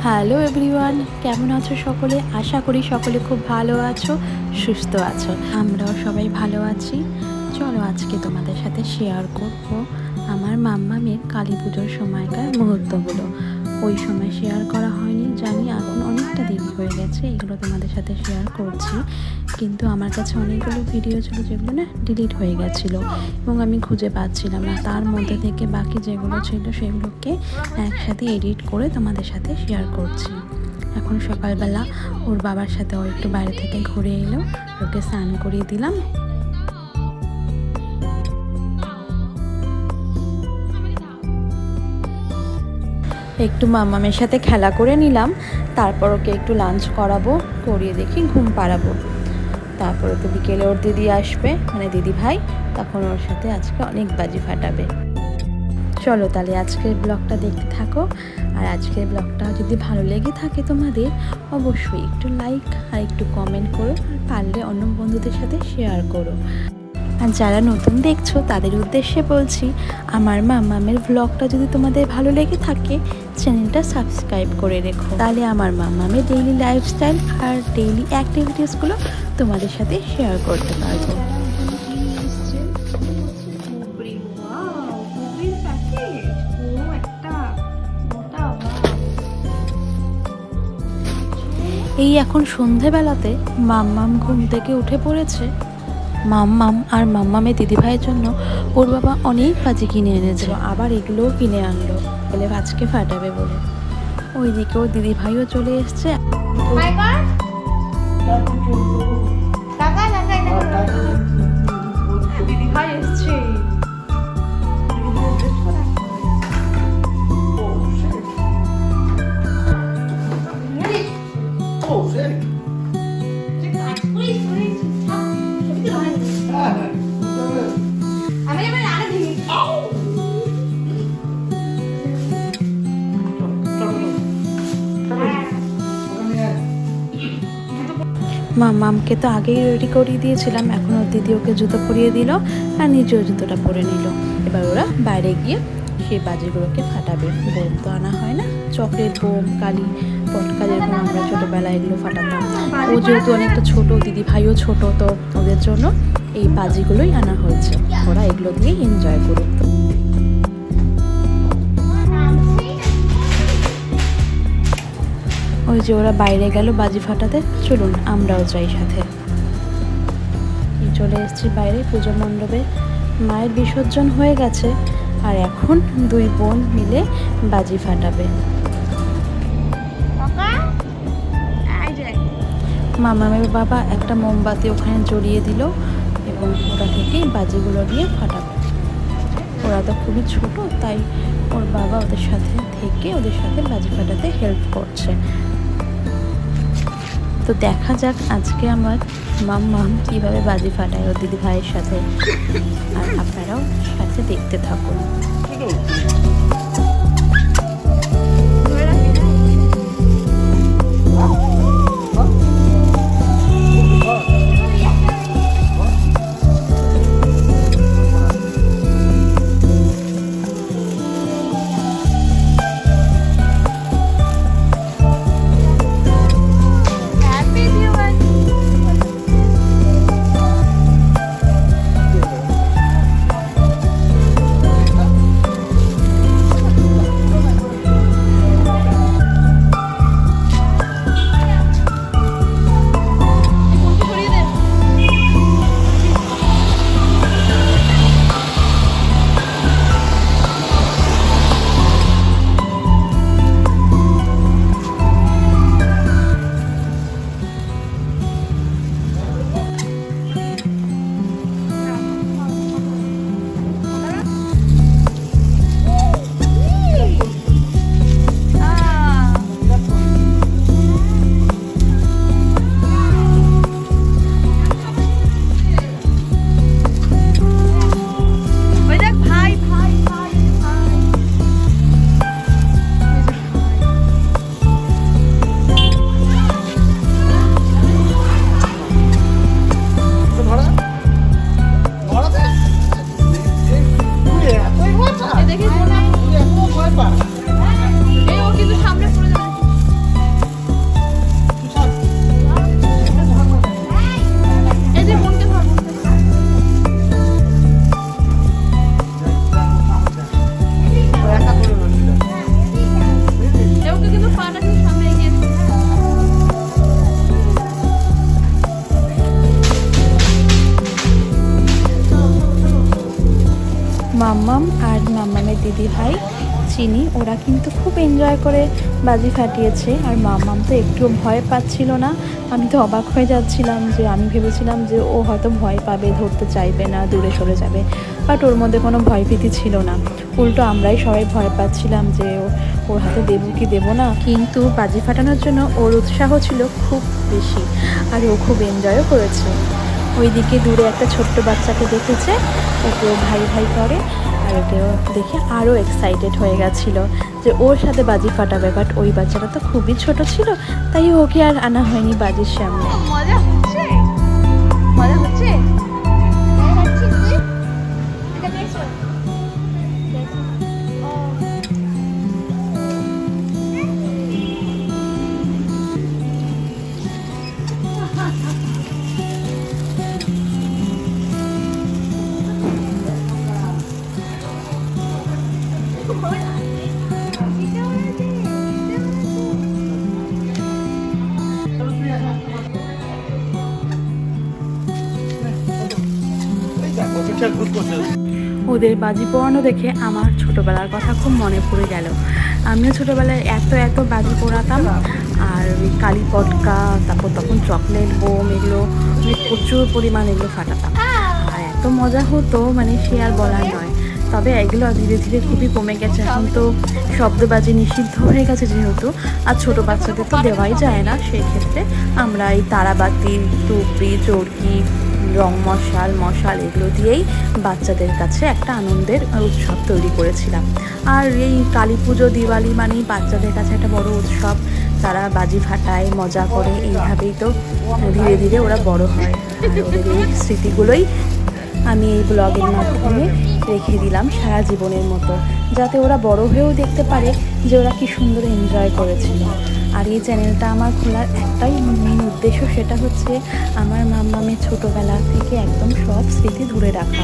Hello everyone, কেমন আছো সকলে? আশা করি সকলে খুব ভালো আছো, সুস্থ আছো। আমরাও সবাই ভালো আছি। চলো আজকে তোমাদের সাথে শেয়ার করব আমার মাম্মামের কালী পুজোর সময়কার মুহূর্তগুলো। ওই সময় শেয়ার করা হয়নি জানি, এখন অনেকটা দেরি হয়ে গেছে, এগুলো তোমাদের সাথে শেয়ার করছি। কিন্তু আমার কাছে অনেকগুলো ভিডিও ছিল যেগুলো না ডিলিট হয়ে গেছিলো এবং আমি খুঁজে পাচ্ছিলাম না। তার মধ্যে থেকে বাকি যেগুলো ছিল সেগুলোকে একসাথে এডিট করে তোমাদের সাথে শেয়ার করছি। এখন সকালবেলা ওর বাবার সাথে ও একটু বাইরে থেকে ঘুরে এলো, ওকে স্নান করিয়ে দিলাম। একটু মাম্মামের সাথে খেলা করে নিলাম, তারপর ওকে একটু লাঞ্চ করাবো, করিয়ে দেখি ঘুম পাড়াবো। তারপর ওকে বিকেলে ওর দিদি আসবে, মানে দিদি ভাই, তখন ওর সাথে আজকে অনেক বাজি ফাটাবে। চলো তাহলে আজকের ব্লগটা দেখতে থাকো। আর আজকের ব্লগটা যদি ভালো লেগে থাকে তোমাদের, অবশ্যই একটু লাইক আর একটু কমেন্ট করো, আর পারলে অন্য বন্ধুদের সাথে শেয়ার করো। আর যারা নতুন দেখছো তাদের উদ্দেশ্যে বলছি, আমার মাম্মামের ব্লগটা যদি তোমাদের ভালো লেগে থাকে চ্যানেলটা সাবস্ক্রাইব করে রেখো, তাহলে আমার মাম্মামের ডেইলি লাইফস্টাইল আর ডেইলি অ্যাক্টিভিটিসগুলো তোমাদের সাথে শেয়ার করতে পারবো। এই এখন সন্ধেবেলাতে মাম্মাম ঘুম থেকে উঠে পড়েছে। মাম্মাম আর মাম্মামের দিদিভাইয়ের জন্য ওর বাবা অনেক বাজি কিনে এনেছিল, আবার এগুলোও কিনে আনলো বলে আজকে ফাটাবে বলে। ওইদিকে ওর দিদিভাইও চলে এসছে। দিদিভাই এসছে। মাম্মামকে তো আগেই রেডি করিয়ে দিয়েছিলাম, এখন ওর দিদি ওকে জুতো পরিয়ে দিল আর নিজেও জুতোটা পরে নিল। এবার ওরা বাইরে গিয়ে সেই বাজিগুলোকে ফাটাবে। বোম তো আনা হয় না, চকলেট বোম, কালি পটকা, যেরকম আমরা ছোটোবেলায় এগুলো ফাটাতাম। ও যেহেতু অনেকটা ছোটো, দিদি ভাইও ছোটো, তো ওদের জন্য এই বাজিগুলোই আনা হয়েছে, ওরা এগুলো দিয়েই এনজয় করুক। ওই যে ওরা বাইরে গেল বাজি ফাটাতে, চলুন আমরাও যাই সাথে। চলে এসেছি বাইরে পুজো মণ্ডপে, মায়ের বিসর্জন হয়ে গেছে আর এখন দুই বোন মিলে বাজি ফাটাবে। মামামের বাবা একটা মোমবাতি ওখানে জড়িয়ে দিল এবং ওরা থেকেই বাজিগুলো দিয়ে ফাটাবে। ওরা তো খুবই ছোট, তাই ওর বাবা ওদের সাথে থেকে ওদের সাথে বাজি ফাটাতে হেল্প করছে। তো দেখা যাক আজকে আমার মাম্মাম কীভাবে বাজি ফাটায় ওর দিদি ভাইয়ের সাথে, আর আপনারাও সাথে দেখতে থাকুন। মাম্মাম আর মাম্মামের দিদি ভাই চিনি ওরা কিন্তু খুব এনজয় করে বাজি ফাটিয়েছে। আর মাম্মাম তো একটুও ভয় পাচ্ছিল না। আমি তো অবাক হয়ে যাচ্ছিলাম, যে আমি ভেবেছিলাম যে ও হয়তো ভয় পাবে, ধরতে চাইবে না, দূরে সরে যাবে, বাট ওর মধ্যে কোনো ভয়ভীতি ছিল না। উল্টো আমরাই সবাই ভয় পাচ্ছিলাম যে ওর হাতে দেবো কি দেবো না। কিন্তু বাজি ফাটানোর জন্য ওর উৎসাহ ছিল খুব বেশি, আর ও খুব এনজয়ও করেছে। ওইদিকে দূরে একটা ছোট্ট বাচ্চাকে দেখেছে, ওকেও ভাই ভাই করে, আর ওকেও দেখে আরও এক্সাইটেড হয়ে গেছিলো যে ওর সাথে বাজি ফাটাবে। বাট ওই বাচ্চাটা তো খুবই ছোট ছিল, তাই ওকে আর আনা হয়নি বাজির সামনে। মজা হচ্ছে, মজা হচ্ছে। ওদের বাজি পোড়ানো দেখে আমার ছোটোবেলার কথা খুব মনে পড়ে গেল। আমিও ছোটোবেলায় এত এত বাজি পোড়াতাম, আর ওই কালী পটকা, তারপর তখন চকলেট বোম, এগুলো প্রচুর পরিমাণ এগুলো ফাটাতাম, আর এত মজা হতো মানে সে আর বলার নয়। তবে এগুলো ধীরে ধীরে খুবই কমে গেছে। এখন তো শব্দবাজি নিষিদ্ধ হয়ে গেছে যেহেতু, আর ছোটো বাচ্চাদের তো দেওয়াই যায় না। সেই ক্ষেত্রে আমরা এই তারাবাতি, টুপি, চরকি, রং মশাল এগুলো দিয়েই বাচ্চাদের কাছে একটা আনন্দের উৎসব তৈরি করেছিলাম। আর এই কালী পুজো, দিওয়ালি মানেই বাচ্চাদের কাছে একটা বড় উৎসব। তারা বাজি ফাটায়, মজা করে, এইভাবেই তো ধীরে ধীরে ওরা বড় হয়। আর ওদের এই স্মৃতিগুলোই আমি এই ব্লগের মাধ্যমে রেখে দিলাম সারা জীবনের মতো, যাতে ওরা বড় হয়েও দেখতে পারে যে ওরা কি সুন্দর এনজয় করেছিল। আর এই চ্যানেলটা আমার খোলার একটাই মেন উদ্দেশ্য, সেটা হচ্ছে আমার মাম্মামের ছোটোবেলা থেকে একদম সব স্মৃতি ধরে রাখা,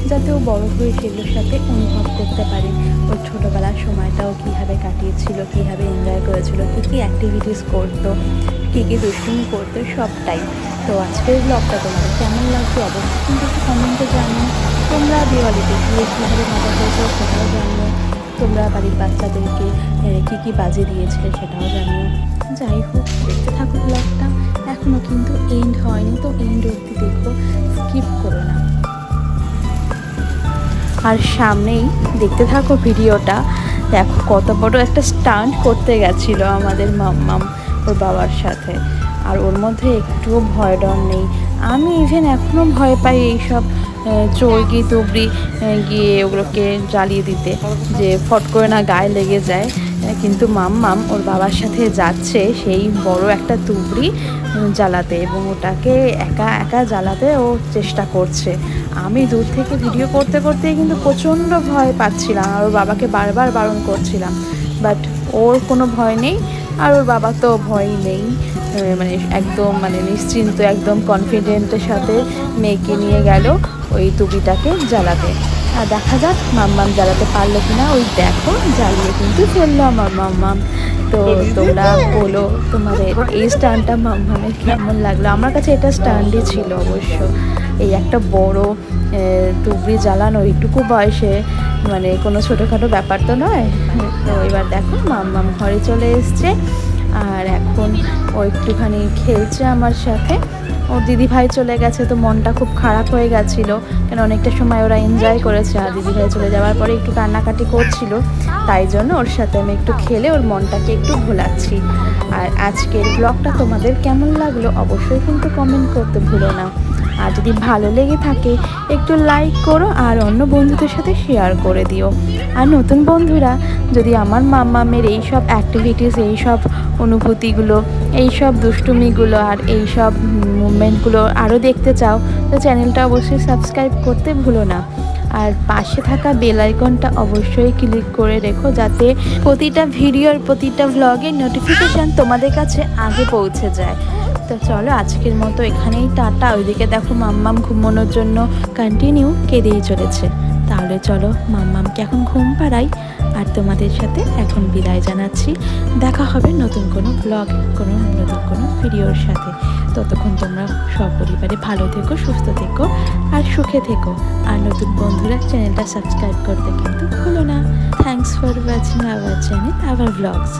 যাতে ও বড় হয়ে সেগুলোর সাথে অনুভব করতে পারে ওর ছোটোবেলার সময়টাও কীভাবে কাটিয়েছিল, কীভাবে এনজয় করেছিল, কী কী অ্যাক্টিভিটিস করতো, কী কী দুষ্টুমি করতো, সবটাই। তো আজকের ব্লগটা তোমাদের কেমন লাগছে অবশ্যই কিন্তু একটু কমেন্টে জানিও। তোমরা দিওয়ালিতে গিয়ে কীভাবে মজা করেছো সেটাও জানিও। তোমরা বাড়ির বাচ্চাদেরকে কী কী বাজি দিয়েছিলে সেটাও জানিও। যাই হোক, দেখতে থাকো ব্লগটা, এখনও কিন্তু এন্ড হয়নি, তো এন্ড অবধি দেখো, স্কিপ করো না। আর সামনেই দেখতে থাকো ভিডিওটা, দেখো কত বড় একটা স্টান্ট করতে গেছিলো আমাদের মাম্মাম ওর বাবার সাথে। আর ওর মধ্যে একটুও ভয় ডর নেই। আমি ইভেন এখনও ভয় পাই এইসব চর্কি তুবড়ি গিয়ে ওগুলোকে জ্বালিয়ে দিতে, যে ফট করে না গায়ে লেগে যায়। কিন্তু মাম্মাম ওর বাবার সাথে যাচ্ছে সেই বড় একটা তুবড়ি জ্বালাতে, এবং ওটাকে একা একা জ্বালাতে ও চেষ্টা করছে। আমি দূর থেকে ভিডিও করতে করতে কিন্তু প্রচণ্ড ভয় পাচ্ছিলাম, আর ওর বাবাকে বারবার বারণ করছিলাম, বাট ওর কোনো ভয় নেই, আর ওর বাবা তো ভয়ই নেই, মানে একদম নিশ্চিন্ত, একদম কনফিডেন্টের সাথে মেয়েকে নিয়ে গেল ওই তুবিটাকে জ্বালাতে। আর দেখা যাক মাম্মাম জ্বালাতে পারলো কিনা। ওই দেখো জ্বালিয়ে কিন্তু ফেললো আমার মাম্মাম। তো তোমরা বলো তোমাদের এই স্টান্টটা মাম্মামের কেমন লাগলো। আমার কাছে এটা স্টান্টই ছিল অবশ্য। এই একটা বড় তুবড়ি জ্বালানো এইটুকু বয়সে কোনো ছোটোখাটো ব্যাপার তো নয়। তো এবার দেখো মাম্মাম ঘরে চলে এসছে, আর এখন ও একটুখানি খেলছে আমার সাথে। ওর দিদিভাই চলে গেছে, তো মনটা খুব খারাপ হয়ে গেছিলো, কেন অনেকটা সময় ওরা এনজয় করেছে, আর দিদিভাই চলে যাওয়ার পরে একটু কান্নাকাটি করছিল, তাই জন্য ওর সাথে আমি একটু খেলে ওর মনটাকে একটু ভোলাচ্ছি। আর আজকের ব্লগটা তোমাদের কেমন লাগলো অবশ্যই কিন্তু কমেন্ট করতে ভুলো না। আর যদি ভালো লেগে থাকে একটু লাইক করো, আর অন্য বন্ধুদের সাথে শেয়ার করে দিও। আর নতুন বন্ধুরা যদি আমার মাম্মামের এইসব অ্যাক্টিভিটিস, এইসব অনুভূতিগুলো, এইসব দুষ্টুমিগুলো আর এইসব মুভমেন্টগুলো আরও দেখতে চাও, তো চ্যানেলটা অবশ্যই সাবস্ক্রাইব করতে ভুলো না। আর পাশে থাকা বেল আইকনটা অবশ্যই ক্লিক করে রেখো, যাতে প্রতিটা ভিডিওর, প্রতিটা ভ্লগের নোটিফিকেশান তোমাদের কাছে আগে পৌঁছে যায়। তো চলো আজকের মতো এখানেই টাটা। ওইদিকে দেখো মাম্মাম ঘুমানোর জন্য কন্টিনিউ কেঁদেই চলেছে। তাহলে চলো মাম্মামকে এখন ঘুম পাড়াই, আর তোমাদের সাথে এখন বিদায় জানাচ্ছি। দেখা হবে নতুন কোনো ব্লগ, নতুন কোনো ভিডিওর সাথে। ততক্ষণ তোমরা সপরিবারে ভালো থেকো, সুস্থ থেকো আর সুখে থেকো। আর নতুন বন্ধুরা চ্যানেলটা সাবস্ক্রাইব করতে কিন্তু ভুলো না। Thanks for watching our channel, our blogs.